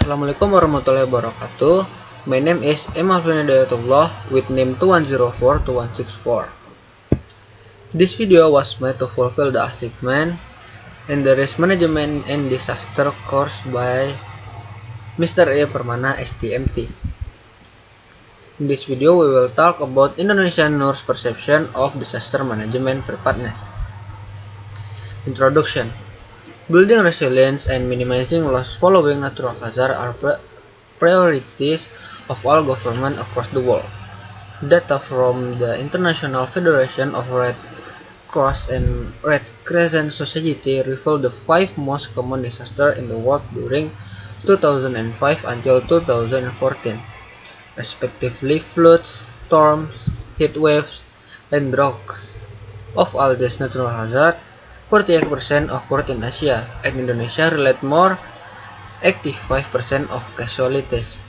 Assalamualaikum warahmatullahi wabarakatuh. My name is Emma Hidayatullah with name 21042164. This video was made to fulfill the assignment in the Risk Management and Disaster course by Mr. E. Permana STMT. In this video, we will talk about Indonesian NUR's perception of disaster management preparedness. Introduction. Building resilience and minimizing loss following natural hazard are priorities of all governments across the world. Data from the International Federation of Red Cross and Red Crescent Society reveal the 5 most common disasters in the world during 2005 until 2014, respectively floods, storms, heat waves, and droughts. Of all these natural hazards, 48% occurred in Asia, and Indonesia related more 85% of casualties.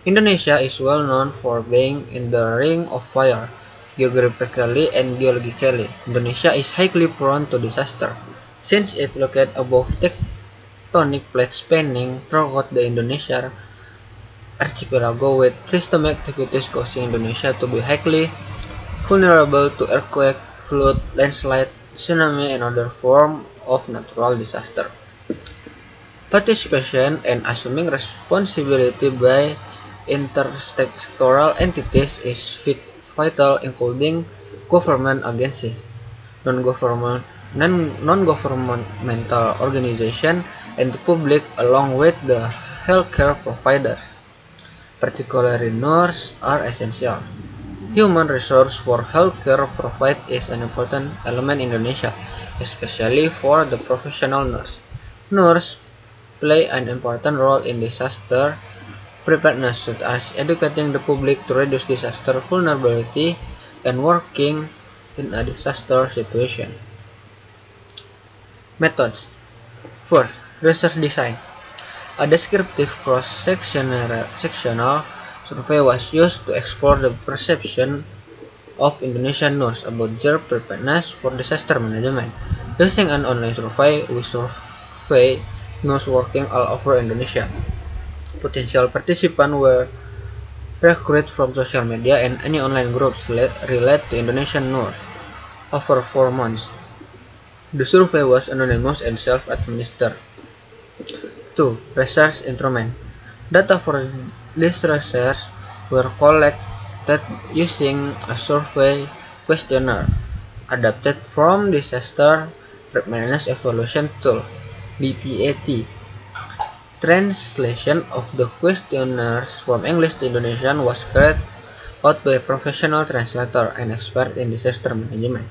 Indonesia is well known for being in the Ring of Fire, geographically and geologically. Indonesia is highly prone to disaster, since it located above tectonic plates spanning throughout the Indonesia archipelago, with seismic activities causing Indonesia to be highly vulnerable to earthquake, flood, landslide, tsunami, and other forms of natural disaster. Participation and assuming responsibility by intersectoral entities is vital, including government agencies, non-governmental organizations, and the public, along with the healthcare providers. Particularly nurses are essential. Human resource for healthcare provide is an important element in Indonesia, especially for the professional nurse. Nurses play an important role in disaster preparedness, such as educating the public to reduce disaster vulnerability and working in a disaster situation. Methods. First, research design. A descriptive cross-sectional survey was used to explore the perception of Indonesian nurses about their preparedness for disaster management. Using an online survey, we surveyed nurses working all over Indonesia. Potential participants were recruited from social media and any online groups related to Indonesian nurses. Over 4 months, the survey was anonymous and self-administered. 2. Research instrument. Data for this research were collected using a survey questionnaire adapted from Disaster Preparedness Evaluation Tool (DPET). Translation of the questionnaires from English to Indonesian was carried out by a professional translator and expert in disaster management.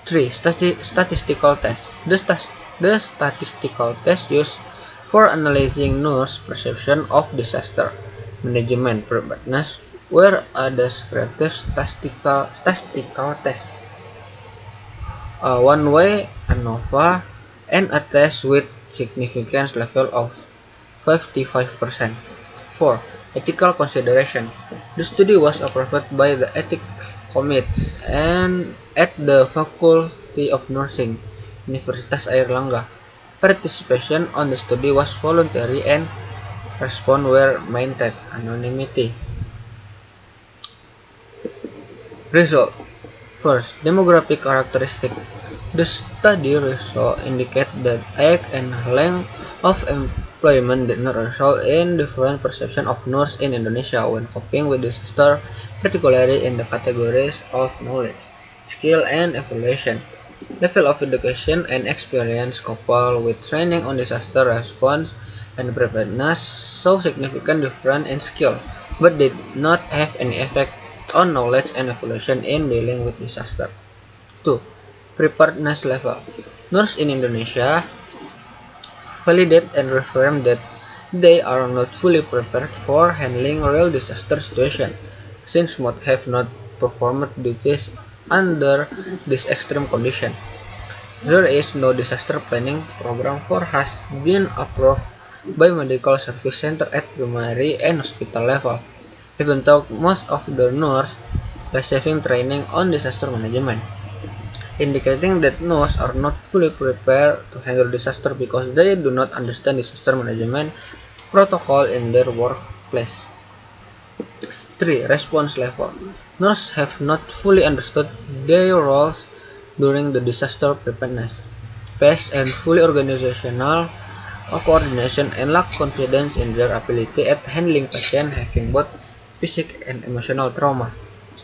3. Statistical test. The statistical test used for analyzing nurse perception of disaster management preparedness were a descriptive statistical test, a one-way ANOVA, and a test with significance level of 55%. 4. Ethical consideration. The study was approved by the ethics committees and at the Faculty of Nursing, Universitas Airlangga. Participation on the study was voluntary and response were maintained anonymity. Result. First, demographic characteristic. The study results indicate that age and length of employment did not result in different perception of nurses in Indonesia when coping with disaster, particularly in the categories of knowledge, skill, and evaluation. Level of education and experience coupled with training on disaster response and preparedness saw significant difference in skill, but did not have any effect on knowledge and evaluation in dealing with disaster. 2. Preparedness level. Nurses in Indonesia validate and reaffirm that they are not fully prepared for handling real disaster situations, since most have not performed duties under this extreme condition. There is no disaster planning program for has been approved by medical service center at primary and hospital level, even though most of the nurses receiving training on disaster management, indicating that nurses are not fully prepared to handle disaster because they do not understand disaster management protocol in their workplace. 3. Response level. Nurses have not fully understood their roles during the disaster preparedness phase and fully organizational coordination and lack confidence in their ability at handling patients having both physical and emotional trauma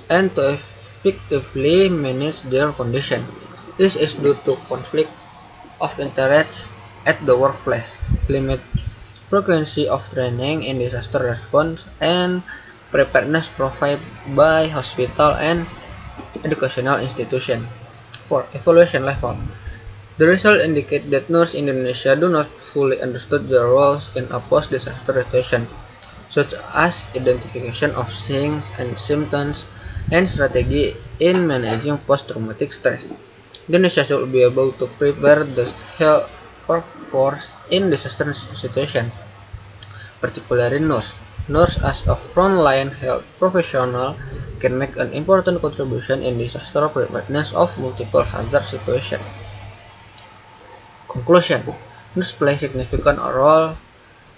and to effectively manage their condition. This is due to conflict of interest at the workplace, limited frequency of training in disaster response, and preparedness provided by hospital and educational institutions. 4. Evaluation level. The results indicate that nurses in Indonesia do not fully understand their roles in a post-disaster situation, such as identification of signs and symptoms and strategy in managing post-traumatic stress. Indonesia should be able to prepare the health workforce in disaster situation, particularly nurse. Nurse as a frontline health professional can make an important contribution in disaster preparedness of multiple hazard situations. Conclusion. Nurse play significant role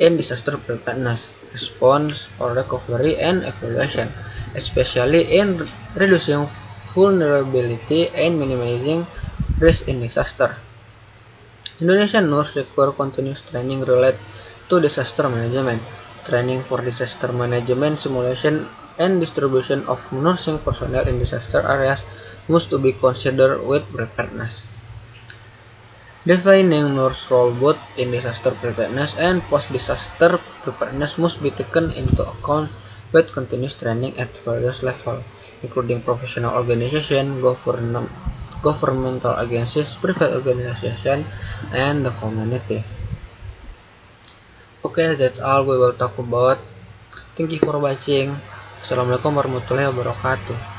in disaster preparedness, response or recovery and evaluation, especially in reducing vulnerability and minimizing risk in disaster. Indonesian nurses require continuous training related to disaster management. Training for disaster management simulation and distribution of nursing personnel in disaster areas must be considered with preparedness. Defining nurse role both in disaster preparedness and post-disaster preparedness must be taken into account with continuous training at various levels, including professional organizations, governmental agencies, private organizations, and the community. Okay, that's all we will talk about. Thank you for watching. Assalamualaikum warahmatullahi wabarakatuh.